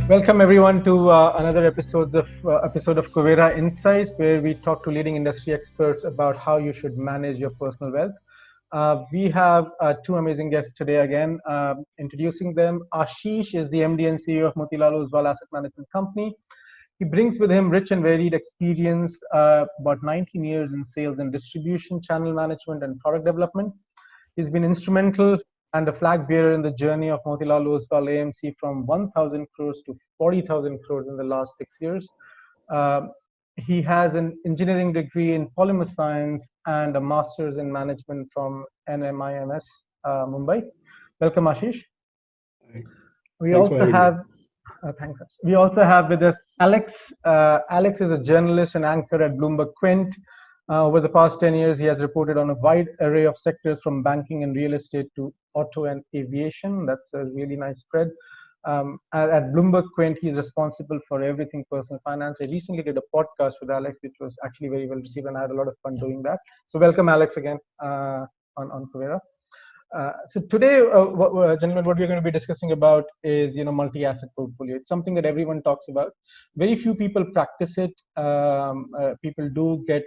Welcome everyone to another episode of Kuvera Insights, where we talk to leading industry experts about how you should manage your personal wealth. We have two amazing guests today again. Introducing them, Aashish is the MD and CEO of Motilal Oswal Asset Management Company. He brings with him rich and varied experience, about 19 years in sales and distribution, channel management, and product development. He's been instrumental and a flag bearer in the journey of Motilal Oswal AMC from 1,000 crores to 40,000 crores in the last 6 years. Uh, he has an engineering degree in polymer science and a master's in management from NMIMS, Mumbai. Welcome, Ashish. Hi. We Thanks for also having me. have Thanks. We also have with us Alex. Alex is a journalist and anchor at Bloomberg Quint. Over the past 10 years, he has reported on a wide array of sectors from banking and real estate to auto and aviation. That's a really nice spread. At Bloomberg Quint, he is responsible for everything personal finance. I recently did a podcast with Alex, which was actually very well received, and I had a lot of fun doing that. So welcome, Alex, again on Kuvera. So today, gentlemen, what we're going to be discussing about is, multi-asset portfolio. It's something that everyone talks about. Very few people practice it. People do get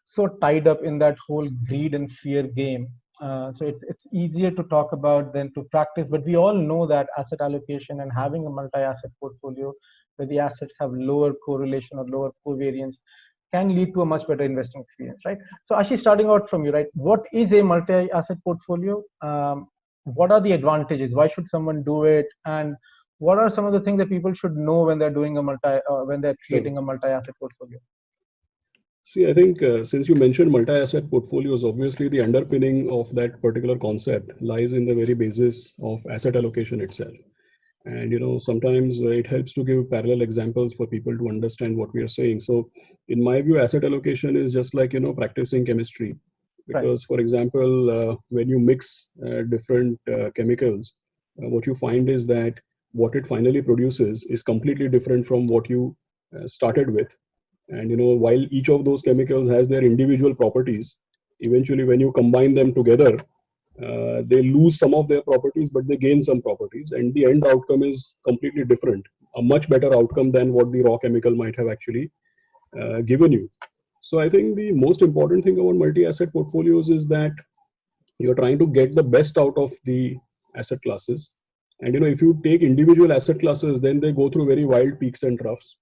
so tied up in that whole greed and fear game. So it's easier to talk about than to practice. But we all know that asset allocation and having a multi-asset portfolio where the assets have lower correlation or lower covariance can lead to a much better investing experience, right? So actually starting out from you, right? What is a multi-asset portfolio? What are the advantages? Why should someone do it? And what are some of the things that people should know when they're doing when they're Sure. creating a multi-asset portfolio? See, I think since you mentioned multi-asset portfolios, obviously the underpinning of that particular concept lies in the very basis of asset allocation itself. And sometimes it helps to give parallel examples for people to understand what we are saying. So, in my view, asset allocation is just like practicing chemistry, Right. because, for example, when you mix different chemicals, what you find is that what it finally produces is completely different from what you started with. And while each of those chemicals has their individual properties, eventually when you combine them together, they lose some of their properties, but they gain some properties, and the end outcome is completely different, a much better outcome than what the raw chemical might have actually given you. So I think the most important thing about multi-asset portfolios is that you're trying to get the best out of the asset classes. And if you take individual asset classes, then they go through very wild peaks and troughs.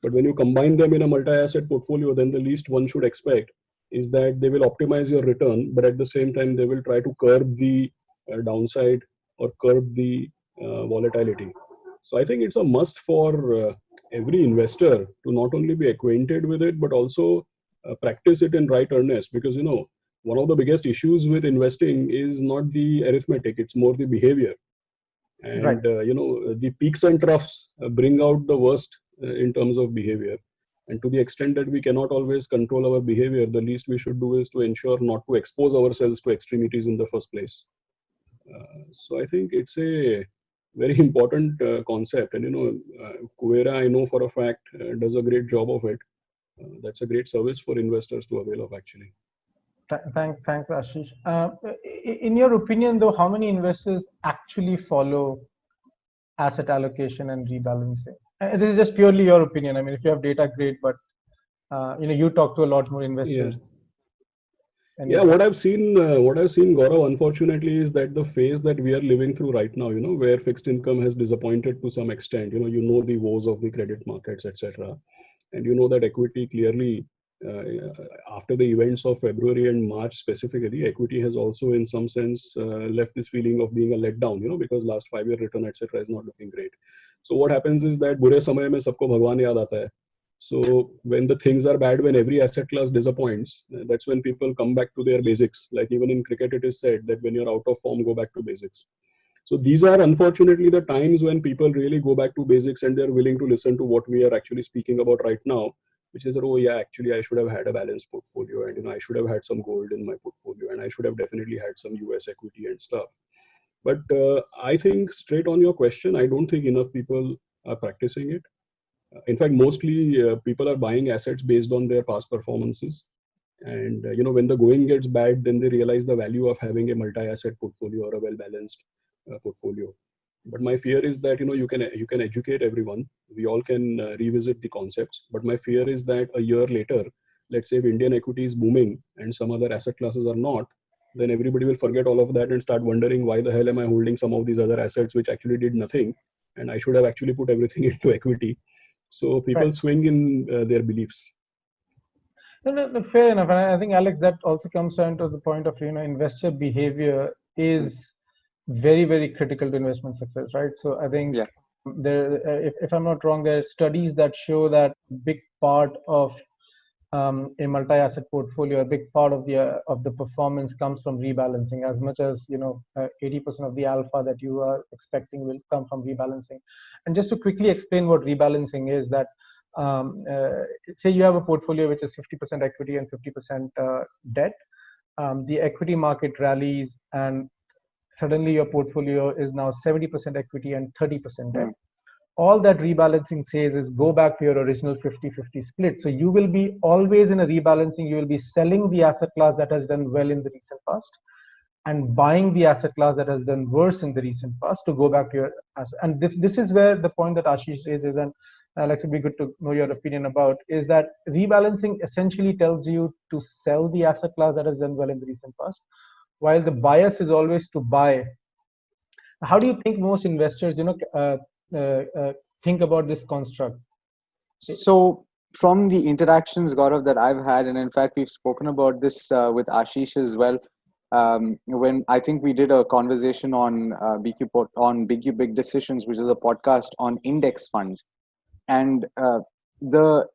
But when you combine them in a multi-asset portfolio, then the least one should expect is that they will optimize your return, but at the same time, they will try to curb the downside or curb the volatility. So I think it's a must for every investor to not only be acquainted with it, but also practice it in right earnest. Because, one of the biggest issues with investing is not the arithmetic, it's more the behavior. Right. And, the peaks and troughs bring out the worst in terms of behavior. And to the extent that we cannot always control our behavior, the least we should do is to ensure not to expose ourselves to extremities in the first place. So I think it's a very important concept. And, Kuvera, I know for a fact, does a great job of it. That's a great service for investors to avail of, actually. Thanks, Ashish. In your opinion, though, how many investors actually follow asset allocation and rebalancing? This is just purely your opinion. I mean, if you have data, great, but you talk to a lot more Yeah. investors. Yeah, what I've seen, Gaurav, unfortunately, is that the phase that we are living through right now, where fixed income has disappointed to some extent, the woes of the credit markets, etc. And that equity clearly, after the events of February and March specifically, equity has also, in some sense, left this feeling of being a letdown, because last 5-year return, etc., is not looking great. So what happens is that बुरे समय में सबको भगवान याद आता है. So when the things are bad, when every asset class disappoints, that's when people come back to their basics. Like even in cricket, it is said that when you're out of form, go back to basics. So these are unfortunately the times when people really go back to basics and they're willing to listen to what we are actually speaking about right now, which is that, oh yeah, actually I should have had a balanced portfolio, and I should have had some gold in my portfolio, and I should have definitely had some US equity and stuff. But I think straight on your question, I don't think enough people are practicing it. In fact, mostly people are buying assets based on their past performances. And when the going gets bad, then they realize the value of having a multi-asset portfolio or a well-balanced portfolio. But my fear is that, you can educate everyone. We all can revisit the concepts. But my fear is that a year later, let's say if Indian equity is booming and some other asset classes are not, then everybody will forget all of that and start wondering why the hell am I holding some of these other assets which actually did nothing, and I should have actually put everything into equity. So people Right. swing in their beliefs. No, fair enough. And I think, Alex, that also comes down to the point of, investor behavior is very, very critical to investment success, right? So I think Yeah. if I'm not wrong, there are studies that show that a big part of a multi-asset portfolio, a big part of the performance comes from rebalancing. As much as 80% of the alpha that you are expecting will come from rebalancing. And just to quickly explain what rebalancing is, that say you have a portfolio which is 50% equity and 50% debt. The equity market rallies, and suddenly your portfolio is now 70% equity and 30% debt. All that rebalancing says is go back to your original 50-50 split. So you will be always in a rebalancing, you will be selling the asset class that has done well in the recent past and buying the asset class that has done worse in the recent past to go back to your asset. And this is where the point that Aashish raises, and Alex, would be good to know your opinion about, is that rebalancing essentially tells you to sell the asset class that has done well in the recent past, while the bias is always to buy. How do you think most investors, think about this construct? So from the interactions, Gaurav, that I've had, and in fact we've spoken about this with Aashish as well, when I think we did a conversation on BQ Big Decisions, which is a podcast on index funds, and the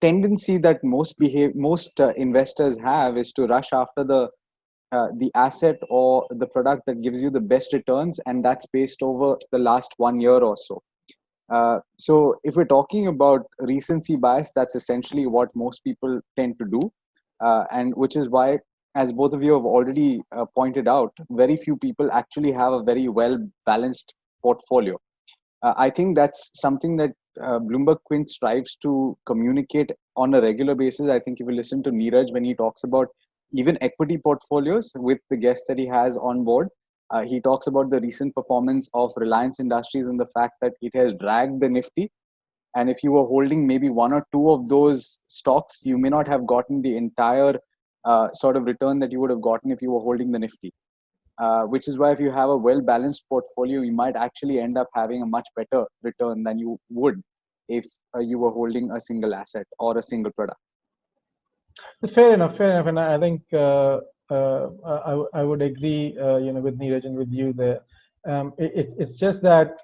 tendency that most investors have is to rush after the asset or the product that gives you the best returns, and that's based over the last 1 year or so. So if we're talking about recency bias, that's essentially what most people tend to do, and which is why, as both of you have already pointed out, very few people actually have a very well balanced portfolio. I think that's something that Bloomberg Quint strives to communicate on a regular basis. I think if you listen to Neeraj when he talks about even equity portfolios with the guests that he has on board, he talks about the recent performance of Reliance Industries and the fact that it has dragged the Nifty. And if you were holding maybe one or two of those stocks, you may not have gotten the entire sort of return that you would have gotten if you were holding the Nifty. Which is why if you have a well-balanced portfolio, you might actually end up having a much better return than you would if you were holding a single asset or a single product. Fair enough. And I think I would agree, with Neeraj and with you there. It's just that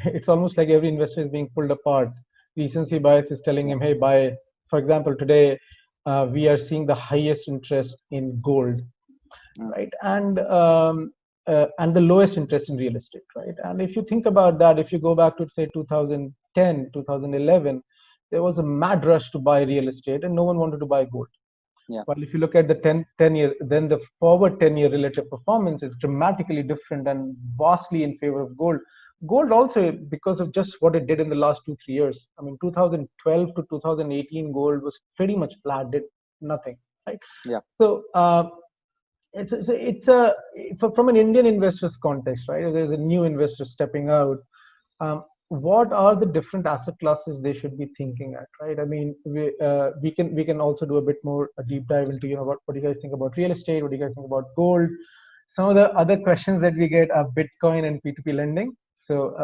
it's almost like every investor is being pulled apart. Recency bias is telling him, hey, buy. For example, today we are seeing the highest interest in gold, right? And the lowest interest in real estate, right? And if you think about that, if you go back to say 2010, 2011, there was a mad rush to buy real estate and no one wanted to buy gold. Yeah. But if you look at the 10 year, then the forward 10-year relative performance is dramatically different and vastly in favor of gold. Gold also, because of just what it did in the last 2-3 years. I mean, 2012 to 2018, gold was pretty much flat, did nothing, right? Yeah. So from an Indian investor's context, right? If there's a new investor stepping out, what are the different asset classes they should be thinking at, right? I mean, we can also do a bit more a deep dive into what do you guys think about real estate? What do you guys think about gold? Some of the other questions that we get are Bitcoin and P2P lending. So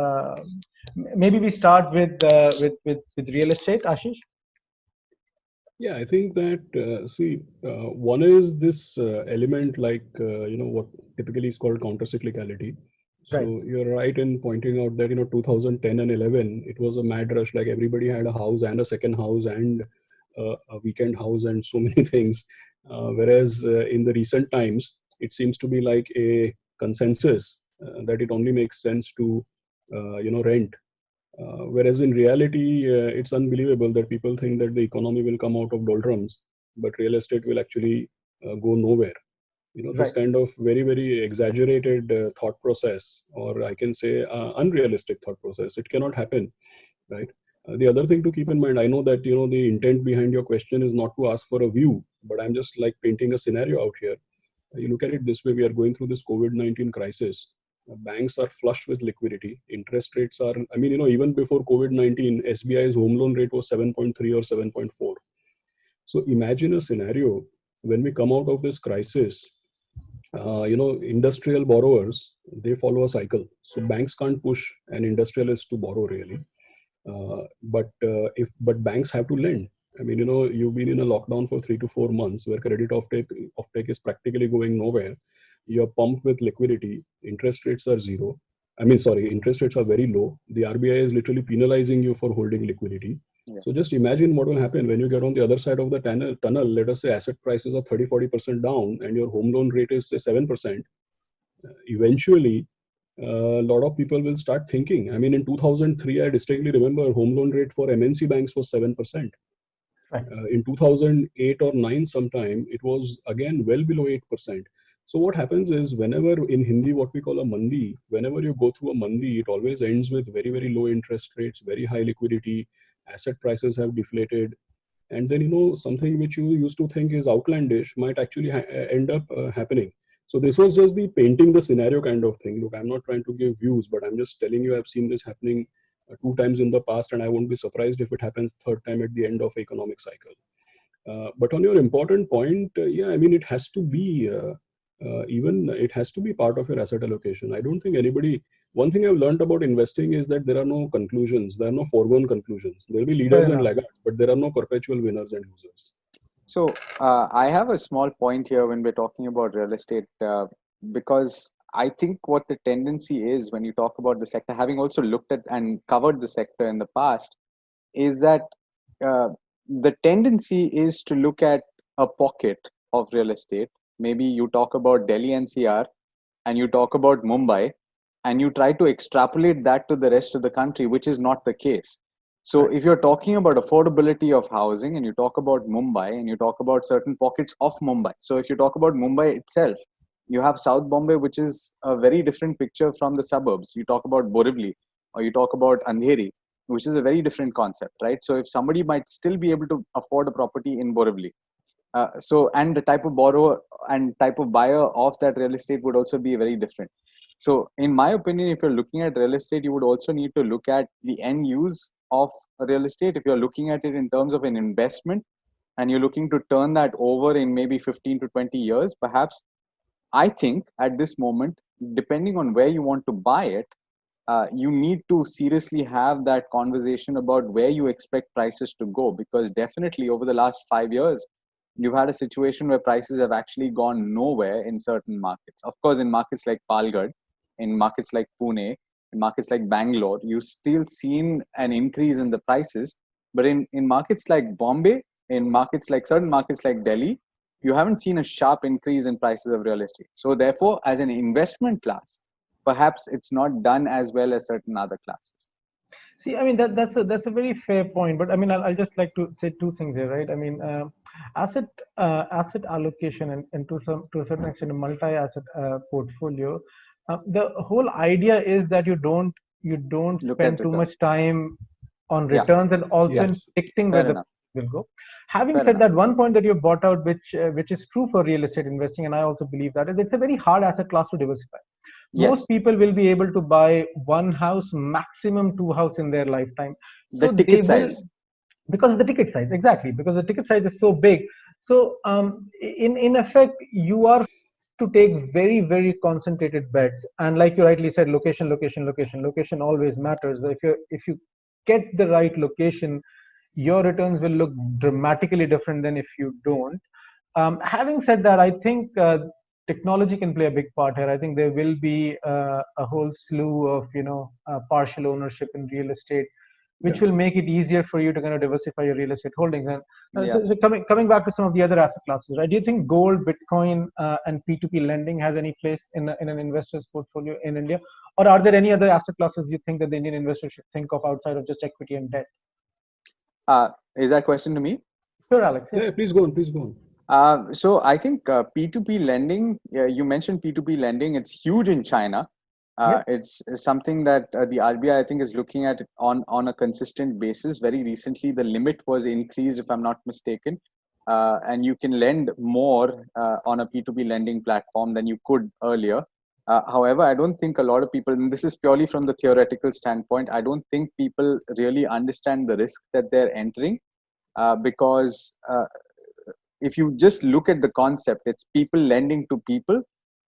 maybe we start with real estate, Aashish. Yeah, I think that one is this element like what typically is called countercyclicality. So Right. you're right in pointing out that 2010 and 11 it was a mad rush. Like everybody had a house and a second house and a weekend house and so many things. Whereas in the recent times it seems to be like a consensus that it only makes sense to rent. Whereas in reality, it's unbelievable that people think that the economy will come out of doldrums, but real estate will actually go nowhere. This Right. kind of very, very exaggerated thought process, or I can say unrealistic thought process, it cannot happen, right? The other thing to keep in mind, I know that, the intent behind your question is not to ask for a view, but I'm just like painting a scenario out here. You look at it this way, we are going through this COVID-19 crisis. banks are flush with liquidity. Interest rates are, I mean, even before COVID-19, SBI's home loan rate was 7.3 or 7.4. So imagine a scenario when we come out of this crisis. Industrial borrowers, they follow a cycle. So banks can't push an industrialist to borrow really. But banks have to lend. I mean, you've been in a lockdown for 3 to 4 months where credit offtake is practically going nowhere. You're pumped with liquidity. Interest rates are zero. Interest rates are very low. The RBI is literally penalizing you for holding liquidity. Yeah. So just imagine what will happen when you get on the other side of the tunnel. Let us say asset prices are 30-40% down and your home loan rate is say 7%. Eventually, a lot of people will start thinking. I mean, in 2003, I distinctly remember home loan rate for MNC banks was 7%. Right. In 2008 or 9 sometime, it was again well below 8%. So what happens is whenever in Hindi, what we call a mandi, whenever you go through a mandi, it always ends with very, very low interest rates, very high liquidity, asset prices have deflated. And then, something which you used to think is outlandish might actually end up happening. So this was just the painting the scenario kind of thing. Look, I'm not trying to give views, but I'm just telling you I've seen this happening 2 times in the past, and I won't be surprised if it happens 3rd time at the end of economic cycle. But on your important point, it has to be it has to be part of your asset allocation. I don't think one thing I've learned about investing is that there are no conclusions. There are no foregone conclusions. There will be leaders and laggards, but there are no perpetual winners and losers. So I have a small point here when we're talking about real estate, because I think what the tendency is when you talk about the sector, having also looked at and covered the sector in the past, is that the tendency is to look at a pocket of real estate. Maybe you talk about Delhi NCR and you talk about Mumbai and you try to extrapolate that to the rest of the country, which is not the case. So if you're talking about affordability of housing and you talk about Mumbai and you talk about certain pockets of Mumbai. So if you talk about Mumbai itself, you have South Bombay, which is a very different picture from the suburbs. You talk about Borivali or you talk about Andheri, which is a very different concept, right? So if somebody might still be able to afford a property in Borivali, and the type of borrower and type of buyer of that real estate would also be very different. So in my opinion, if you're looking at real estate, you would also need to look at the end use of real estate. If you're looking at it in terms of an investment and you're looking to turn that over in maybe 15 to 20 years, perhaps, I think at this moment, depending on where you want to buy it, you need to seriously have that conversation about where you expect prices to go, because definitely over the last 5 years, you've had a situation where prices have actually gone nowhere in certain markets. Of course, in markets like Palgad, in markets like Pune, in markets like Bangalore, you've still seen an increase in the prices. But in markets like Bombay, in markets like certain markets like Delhi, you haven't seen a sharp increase in prices of real estate. So therefore, as an investment class, perhaps it's not done as well as certain other classes. See, I mean, that's a very fair point. But I mean, I'll just like to say 2 things here, right? I mean, asset allocation and to a certain extent a multi-asset portfolio. The whole idea is that you don't spend too much time on returns and also in predicting where the will go. Having said that, one point that you brought out, which is true for real estate investing, and I also believe that, is it's a very hard asset class to diversify. Most people will be able to buy 1 house, maximum 2 houses in their lifetime. So the ticket size. Because of the ticket size, exactly, because the ticket size is so big. So in effect, you are to take very, very concentrated bets. And like you rightly said, location always matters. But if you get the right location, your returns will look dramatically different than if you don't. Having said that, I think technology can play a big part here. I think there will be a whole slew of partial ownership in real estate, which will make it easier for you to kind of diversify your real estate holdings. And so coming back to some of the other asset classes, right? Do you think gold, Bitcoin, and P2P lending has any place in an investor's portfolio in India, or are there any other asset classes you think that the Indian investor should think of outside of just equity and debt? Is that question to me? Sure, Alex. Yeah, please go on. So I think P2P lending, you mentioned P2P lending, it's huge in China. It's something that the RBI, I think, is looking at on a consistent basis. Very recently, the limit was increased, if I'm not mistaken, and you can lend more on a P2P lending platform than you could earlier. However, I don't think a lot of people, and this is purely from the theoretical standpoint, I don't think people really understand the risk that they're entering, because if you just look at the concept, it's people lending to people,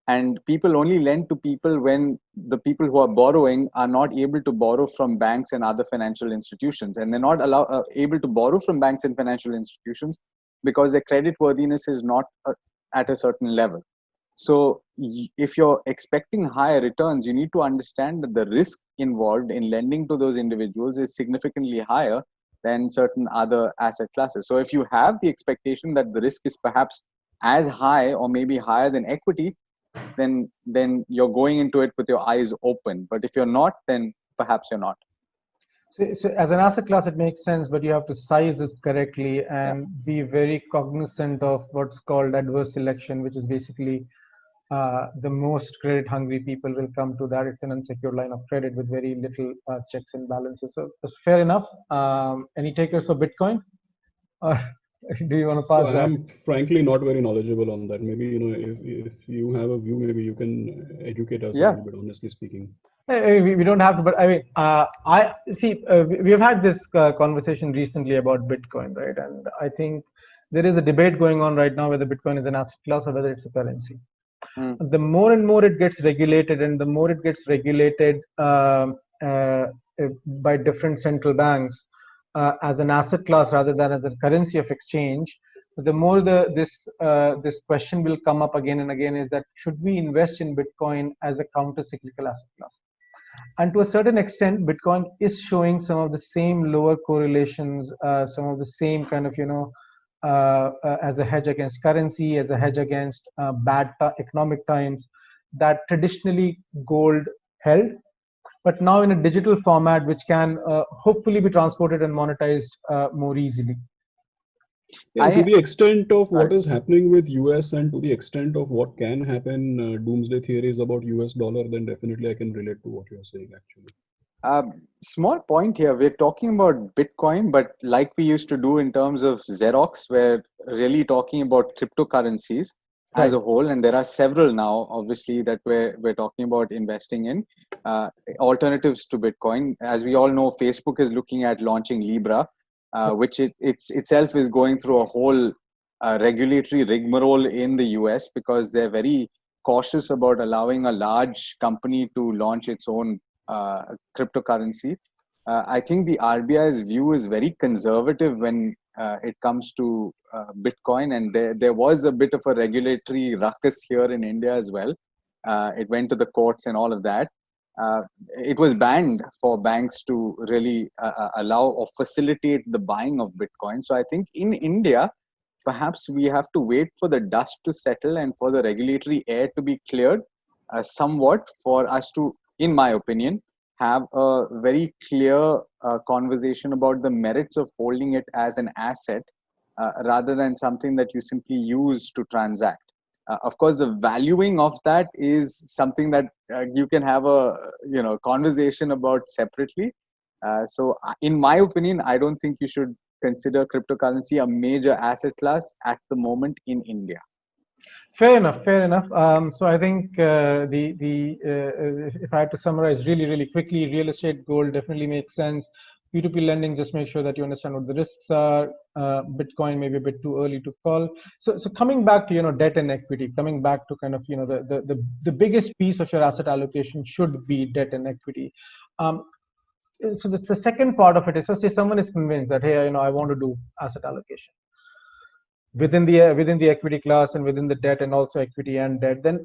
and people only lend to people when the people who are borrowing are not able to borrow from banks and other financial institutions, and they're not able to borrow from banks and financial institutions because their credit worthiness is not at a certain level. So if you're expecting higher returns, you need to understand that the risk involved in lending to those individuals is significantly higher than certain other asset classes. So if you have the expectation that the risk is perhaps as high or maybe higher than equity, then you're going into it with your eyes open. But if you're not, then perhaps you're not. So as an asset class, it makes sense, but you have to size it correctly and be very cognizant of what's called adverse selection, which is basically the most credit hungry people will come to that. It's an unsecured line of credit with very little checks and balances. So fair enough. Any takers for Bitcoin? Or do you want to pass So that? I'm frankly not very knowledgeable on that. Maybe, if you have a view, maybe you can educate us a little bit, honestly speaking. We don't have to, but I mean, I see. We've had this conversation recently about Bitcoin, right? And I think there is a debate going on right now whether Bitcoin is an asset class or whether it's a currency. The more and more it gets regulated, and the more it gets regulated by different central banks as an asset class rather than as a currency of exchange, the more this question will come up again and again: is that should we invest in Bitcoin as a counter-cyclical asset class? And to a certain extent, Bitcoin is showing some of the same lower correlations, some of the same kind of, as a hedge against currency, as a hedge against bad economic times that traditionally gold held, but now in a digital format, which can hopefully be transported and monetized more easily. Yeah, to the extent of what is happening with US and to the extent of what can happen, doomsday theories about US dollar, then definitely I can relate to what you're saying actually. Small point here. We're talking about Bitcoin, but like we used to do in terms of Xerox, we're really talking about cryptocurrencies as a whole. And there are several now, obviously, that we're talking about investing in alternatives to Bitcoin. As we all know, Facebook is looking at launching Libra, which itself is going through a whole regulatory rigmarole in the US because they're very cautious about allowing a large company to launch its own cryptocurrency. I think the RBI's view is very conservative when it comes to Bitcoin, and there was a bit of a regulatory ruckus here in India as well. It went to the courts and all of that. It was banned for banks to really allow or facilitate the buying of Bitcoin. So I think in India, perhaps we have to wait for the dust to settle and for the regulatory air to be cleared somewhat for us to, in my opinion, have a very clear conversation about the merits of holding it as an asset rather than something that you simply use to transact. Of course, the valuing of that is something that you can have a conversation about separately. So in my opinion, I don't think you should consider cryptocurrency a major asset class at the moment in India. Fair enough. So I think if I had to summarize really quickly, real estate, gold definitely makes sense. P2P lending, just make sure that you understand what the risks are. Bitcoin maybe a bit too early to call. So coming back to debt and equity, coming back to kind of the biggest piece of your asset allocation should be debt and equity. So the second part of it is, so say someone is convinced that, hey, I want to do asset allocation within the equity class and within the debt, and also equity and debt, then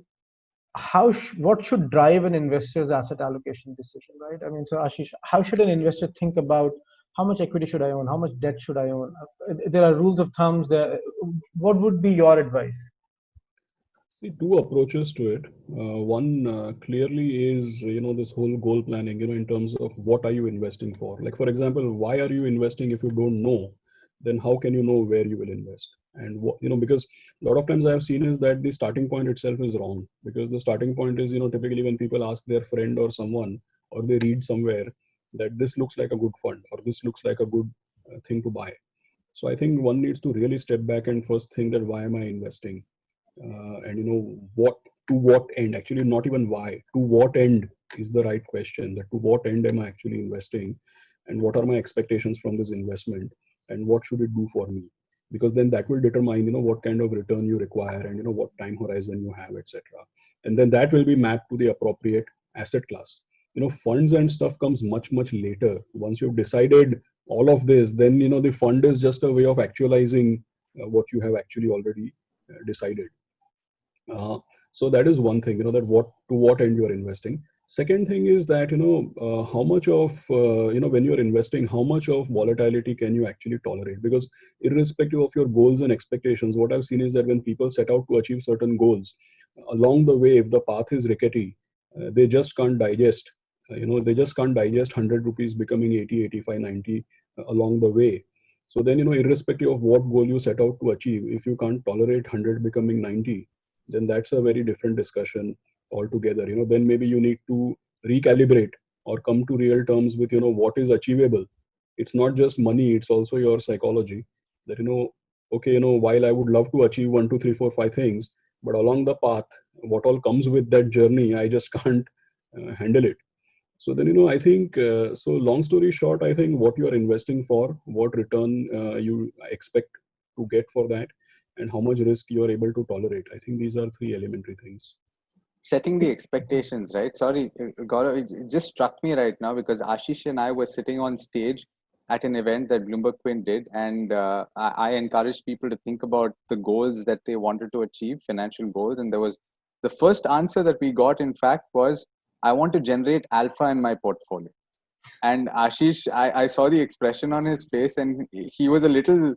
what should drive an investor's asset allocation decision, right? I mean, so Aashish, how should an investor think about how much equity should I own, how much debt should I own? There are rules of thumbs there. What would be your advice? See, two approaches to it. One clearly is, this whole goal planning, in terms of what are you investing for? Like, for example, why are you investing if you don't know? Then how can you know where you will invest? And because a lot of times I have seen is that the starting point itself is wrong, because the starting point is, typically when people ask their friend or someone, or they read somewhere that this looks like a good fund or this looks like a good thing to buy. So I think one needs to really step back and first think that why am I investing? And what to what end, actually not even why, to what end is the right question, that to what end am I actually investing, and what are my expectations from this investment, and what should it do for me? Because then that will determine, what kind of return you require, and what time horizon you have, etc. And then that will be mapped to the appropriate asset class. Funds and stuff comes much later. Once you've decided all of this, then the fund is just a way of actualizing what you have actually already decided. So that is one thing, that to what end you're investing. Second thing is that, how much of, when you're investing, how much of volatility can you actually tolerate? Because irrespective of your goals and expectations, what I've seen is that when people set out to achieve certain goals, along the way, if the path is rickety, they just can't digest, they just can't digest 100 rupees becoming 80, 85, 90 along the way. So then, irrespective of what goal you set out to achieve, if you can't tolerate 100 becoming 90, then that's a very different discussion altogether. Then maybe you need to recalibrate or come to real terms with, what is achievable. It's not just money, it's also your psychology that, okay, while I would love to achieve 1, 2, 3, 4, 5 things, but along the path, what all comes with that journey, I just can't handle it. So then, I think, so long story short, I think what you are investing for, what return you expect to get for that, and how much risk you are able to tolerate. I think these are 3 elementary things. Setting the expectations, right? Sorry, Gaurav, it just struck me right now because Aashish and I were sitting on stage at an event that Bloomberg Quint did, and I encouraged people to think about the goals that they wanted to achieve, financial goals. And there was the first answer that we got, in fact, was, I want to generate alpha in my portfolio. And Aashish, I saw the expression on his face, and he was a little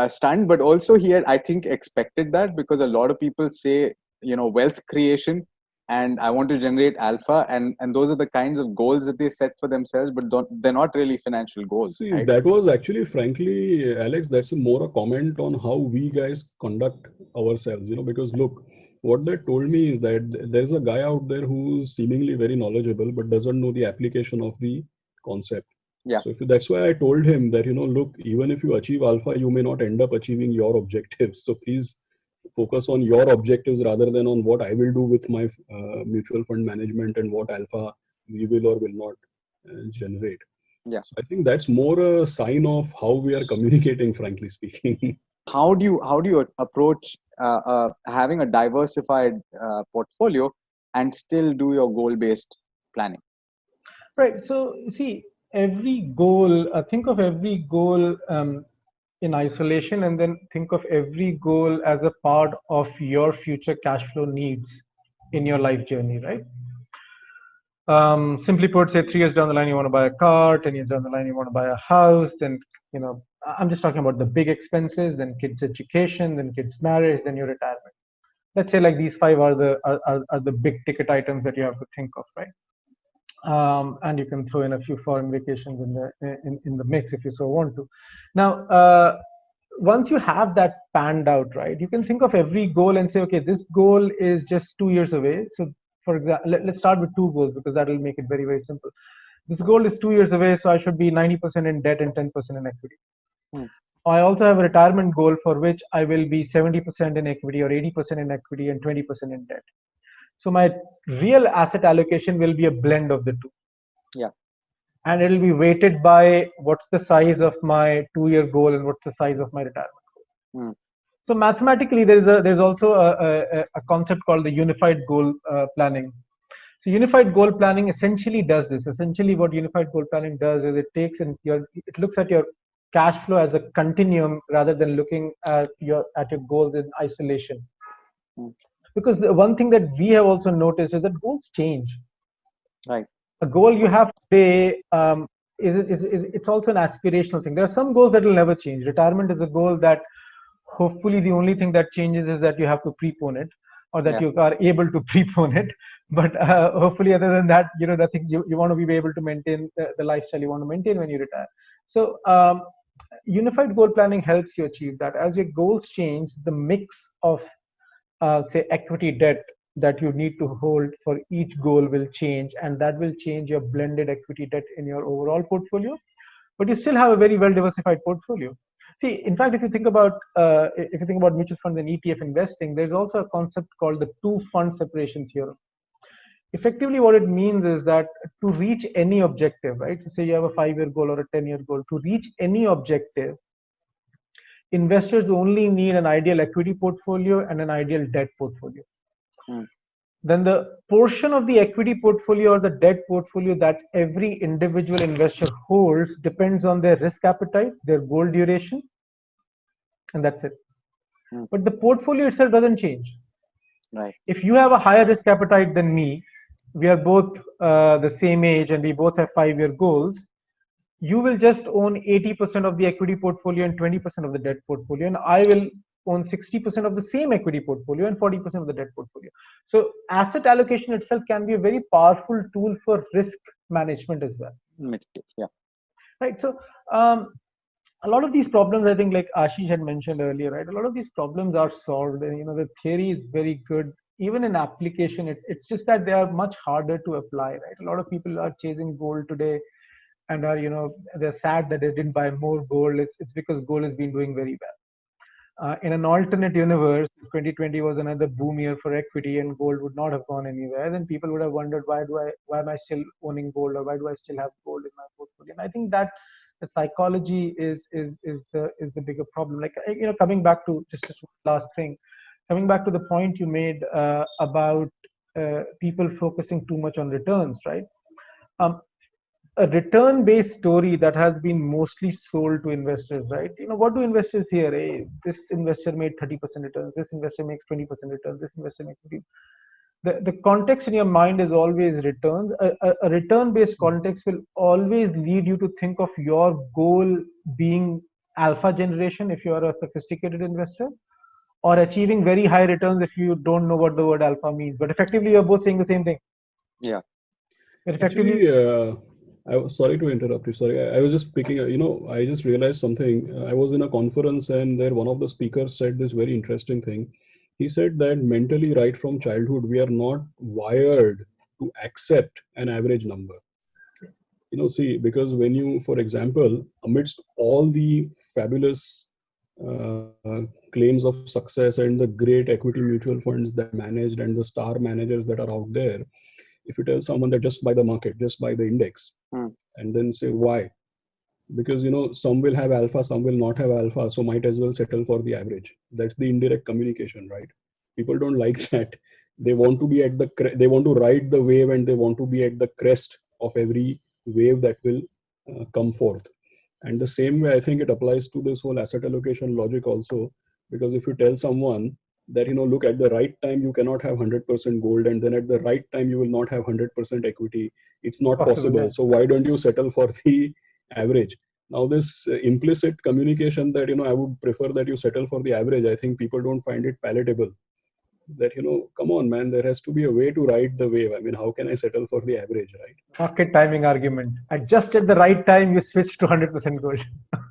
stunned, but also he had, I think, expected that, because a lot of people say, wealth creation and I want to generate alpha, and those are the kinds of goals that they set for themselves, but they're not really financial goals. See, right? that was actually, frankly, Alex, that's more a comment on how we guys conduct ourselves, because look, what that told me is that there's a guy out there who's seemingly very knowledgeable, but doesn't know the application of the concept. Yeah. So that's why I told him that, look, even if you achieve alpha, you may not end up achieving your objectives. So please focus on your objectives rather than on what I will do with my mutual fund management and what alpha we will or will not generate. Yeah. So I think that's more a sign of how we are communicating, frankly speaking. How do you approach having a diversified portfolio and still do your goal-based planning? Right. So see, every goal, think of every goal in isolation, and then think of every goal as a part of your future cash flow needs in your life journey, right? Simply put, say 3 years down the line you want to buy a car, 10 years down the line you want to buy a house, then I'm just talking about the big expenses, then kids education, then kids marriage, then your retirement. Let's say like these 5 are the big ticket items that you have to think of, right? And you can throw in a few foreign vacations in the mix if you so want to. Now, once you have that panned out, right, you can think of every goal and say, okay, this goal is just 2 years away. So for example, let's start with 2 goals, because that will make it very, very simple. This goal is 2 years away, so I should be 90% in debt and 10% in equity. I also have a retirement goal for which I will be 70% in equity or 80% in equity and 20% in debt. So my real asset allocation will be a blend of the 2. Yeah. And it will be weighted by what's the size of my 2-year goal and what's the size of my retirement goal. So mathematically, there's also a concept called the unified goal planning. So unified goal planning essentially does this. Essentially, what unified goal planning does is it looks at your cash flow as a continuum rather than looking at your goals in isolation. Because the one thing that we have also noticed is that goals change. Right. A goal you have today it's also an aspirational thing. There are some goals that will never change. Retirement is a goal that hopefully the only thing that changes is that you have to prepone it, or that you are able to prepone it. But hopefully, other than that, nothing. You want to be able to maintain the lifestyle you want to maintain when you retire. So unified goal planning helps you achieve that. As your goals change, the mix of say equity debt that you need to hold for each goal will change, and that will change your blended equity debt in your overall portfolio. But you still have a very well diversified portfolio. See, in fact, if you think about mutual funds and ETF investing, there's also a concept called the two fund separation theorem. Effectively, what it means is that to reach any objective, right? So say you have a 5-year goal or a 10-year goal. To reach any objective, investors only need an ideal equity portfolio and an ideal debt portfolio. Then the portion of the equity portfolio or the debt portfolio that every individual investor holds depends on their risk appetite, their goal duration, and that's it. But the portfolio itself doesn't change. Right. If you have a higher risk appetite than me, we are both the same age and we both have 5-year goals, you will just own 80% of the equity portfolio and 20% of the debt portfolio, and I will own 60% of the same equity portfolio and 40% of the debt portfolio. So asset allocation itself can be a very powerful tool for risk management as well. Yeah. Right. So a lot of these problems, I think, like Aashish had mentioned earlier, right? A lot of these problems are solved, and the theory is very good. Even in application, it's just that they are much harder to apply, right? A lot of people are chasing gold today, and are they're sad that they didn't buy more gold. It's because gold has been doing very well. In an alternate universe, 2020 was another boom year for equity, and gold would not have gone anywhere. Then people would have wondered why am I still owning gold, or why do I still have gold in my portfolio? And I think that the psychology is the bigger problem. Like coming back to just last thing, coming back to the point you made about people focusing too much on returns, right? A return-based story that has been mostly sold to investors, right? What do investors hear? Hey, this investor made 30% returns. This investor makes 20% returns. This investor makes 50%. The context in your mind is always returns. A return-based context will always lead you to think of your goal being alpha generation if you are a sophisticated investor, or achieving very high returns if you don't know what the word alpha means. But effectively, you're both saying the same thing. Yeah. Actually, I was sorry to interrupt you. Sorry, I was just picking. I just realized something. I was in a conference, and there one of the speakers said this very interesting thing. He said that mentally, right from childhood, we are not wired to accept an average number. See, because when you, for example, amidst all the fabulous claims of success and the great equity mutual funds that managed and the star managers that are out there, if you tell someone that just buy the market, just buy the index, and then say why, because some will have alpha, some will not have alpha, so might as well settle for the average. That's the indirect communication, right? People don't like that. They want to be they want to ride the wave, and they want to be at the crest of every wave that will come forth. And the same way, I think it applies to this whole asset allocation logic also, because if you tell someone that look, at the right time you cannot have 100% gold, and then at the right time you will not have 100% equity, it's not possible. So why don't you settle for the average? Now this implicit communication that I would prefer that you settle for the average, I think people don't find it palatable. That come on man, there has to be a way to ride the wave. I mean, how can I settle for the average, right? Market timing argument. Just at the right time you switch to 100% gold.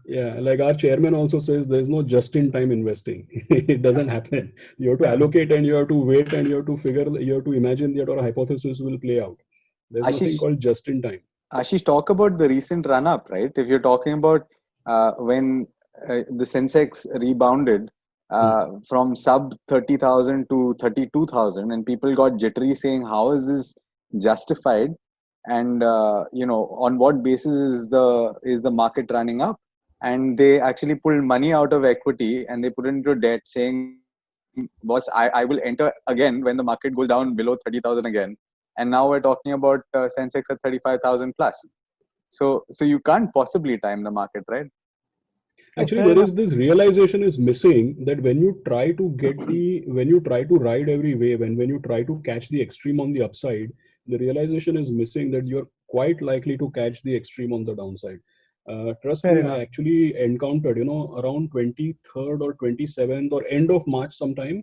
Yeah, like our chairman also says, there's no just-in-time investing. It doesn't happen. You have to allocate, and you have to wait, and you have to imagine that our hypothesis will play out. There's nothing called just-in-time. Ashish, talk about the recent run-up, right? If you're talking about when the Sensex rebounded from sub 30,000 to 32,000, and people got jittery saying, how is this justified? And on what basis is the market running up? And they actually pulled money out of equity and they put it into debt, saying, boss, I will enter again when the market goes down below 30,000 again. And now we're talking about Sensex at 35,000 plus. So you can't possibly time the market, right? Actually, there is this realization is missing, that when you try to when you try to ride every wave, and when you try to catch the extreme on the upside, the realization is missing that you're quite likely to catch the extreme on the downside. Trust me, I actually encountered, around 23rd or 27th or end of March sometime,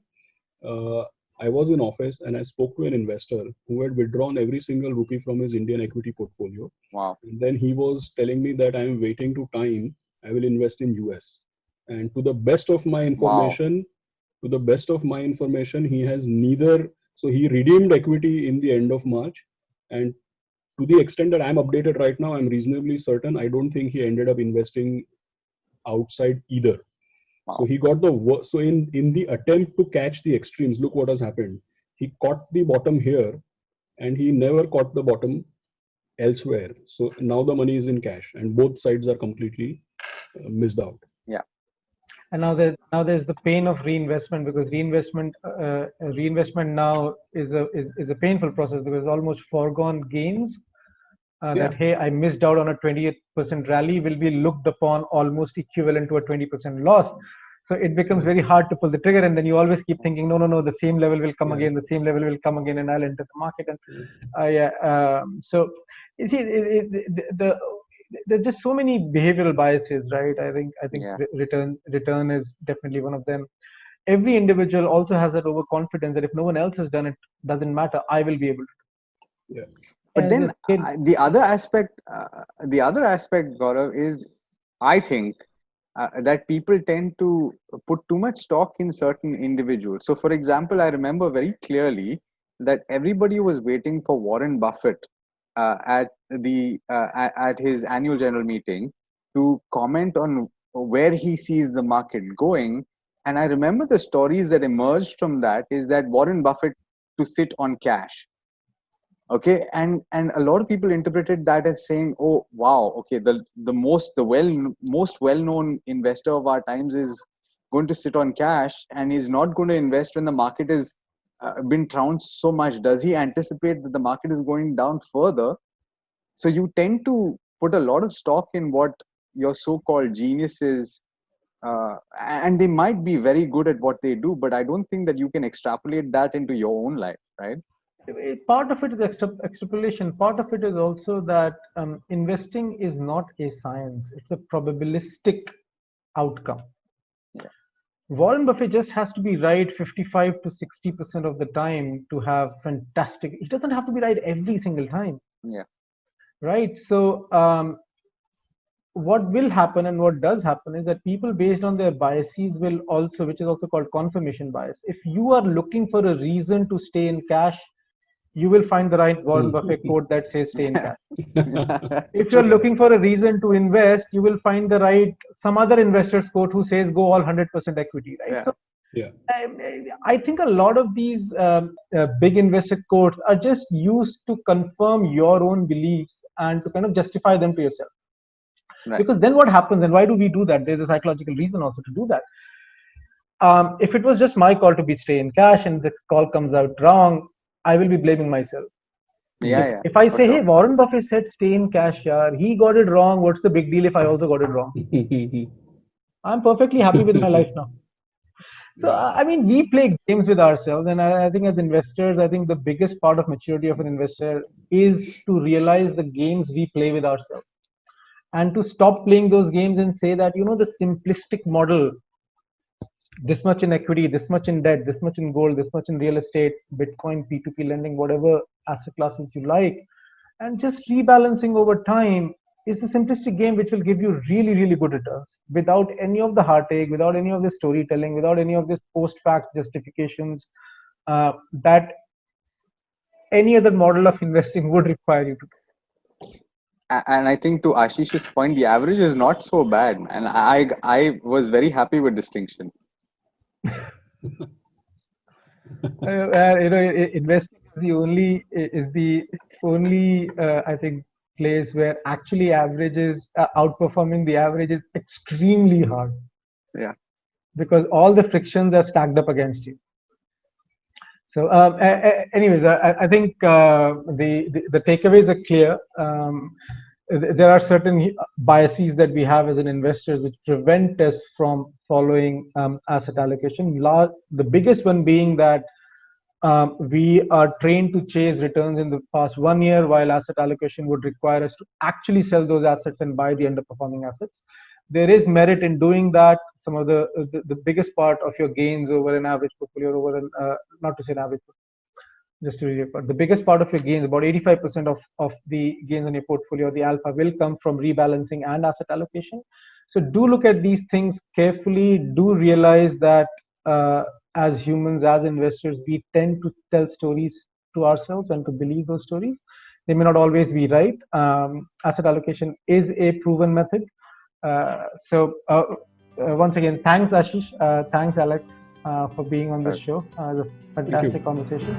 I was in office and I spoke to an investor who had withdrawn every single rupee from his Indian equity portfolio. Wow. And then he was telling me that I'm waiting to time, I will invest in US. And to the best of my information, he has neither, so he redeemed equity in the end of March, and to the extent that I'm updated right now, I'm reasonably certain I don't think he ended up investing outside either. Wow. So he got the worst. So in the attempt to catch the extremes, look what has happened. He caught the bottom here, and he never caught the bottom elsewhere. So now the money is in cash, and both sides are completely missed out. Yeah. And now there's the pain of reinvestment, because reinvestment now is a painful process, because almost foregone gains that, hey, I missed out on a 28% rally, will be looked upon almost equivalent to a 20% loss. So it becomes very hard to pull the trigger, and then you always keep thinking, no, the same level will come again, the same level will come again, and I'll enter the market. And so you see, there's just so many behavioral biases, right? I think return is definitely one of them. Every individual also has that overconfidence that if no one else has done it, doesn't matter, I will be able to. Yeah. But then the other aspect, Gaurav, is I think that people tend to put too much stock in certain individuals. So, for example, I remember very clearly that everybody was waiting for Warren Buffett at his annual general meeting to comment on where he sees the market going. And I remember the stories that emerged from that is that Warren Buffett to sit on cash. Okay, and a lot of people interpreted that as saying, oh wow, okay, the most well-known investor of our times is going to sit on cash and is not going to invest when the market is been trounced so much. Does he anticipate that the market is going down further? So you tend to put a lot of stock in what your so-called geniuses, and they might be very good at what they do, but I don't think that you can extrapolate that into your own life, right? Part of it is extrapolation. Part of it is also that investing is not a science. It's a probabilistic outcome. Yeah. Warren Buffett just has to be right 55 to 60% of the time to have fantastic. He doesn't have to be right every single time. Yeah. Right. So what will happen and what does happen is that people, based on their biases, will also, which is also called confirmation bias. If you are looking for a reason to stay in cash, you will find the right Warren Buffett quote that says stay in cash. If you're looking for a reason to invest, you will find the right, some other investor's quote who says go all 100% equity, right? Yeah. So Yeah. I think a lot of these big investor quotes are just used to confirm your own beliefs and to kind of justify them to yourself. Right. Because then what happens, and why do we do that? There's a psychological reason also to do that. If it was just my call to be stay in cash and the call comes out wrong, I will be blaming myself. Yeah. If I say, sure. hey, Warren Buffett said stay in cash, yaar, he got it wrong. What's the big deal if I also got it wrong? I'm perfectly happy with my life now. So, I mean, we play games with ourselves. And I think as investors, I think the biggest part of maturity of an investor is to realize the games we play with ourselves. And to stop playing those games and say that, the simplistic model, this much in equity, this much in debt, this much in gold, this much in real estate, Bitcoin, P2P lending, whatever asset classes you like, and just rebalancing over time is a simplistic game which will give you really, really good returns without any of the heartache, without any of the storytelling, without any of this post-fact justifications that any other model of investing would require you to do. And I think to Ashish's point, the average is not so bad, and I was very happy with distinction. Investing is the only I think place where actually averages outperforming the average is extremely hard. Yeah. Because all the frictions are stacked up against you. So, anyways, I think the takeaways are clear. There are certain biases that we have as an investors which prevent us from following asset allocation. The biggest one being that we are trained to chase returns in the past 1 year, while asset allocation would require us to actually sell those assets and buy the underperforming assets. There is merit in doing that. Some of the biggest part of your gains over an average portfolio, not to say an average, just to refer, the biggest part of your gains, about 85% of the gains in your portfolio, the alpha, will come from rebalancing and asset allocation. So do look at these things carefully. Do realize that as humans, as investors, we tend to tell stories to ourselves and to believe those stories. They may not always be right. Asset allocation is a proven method. Once again, thanks Ashish, thanks Alex for being on this show. It was a fantastic conversation.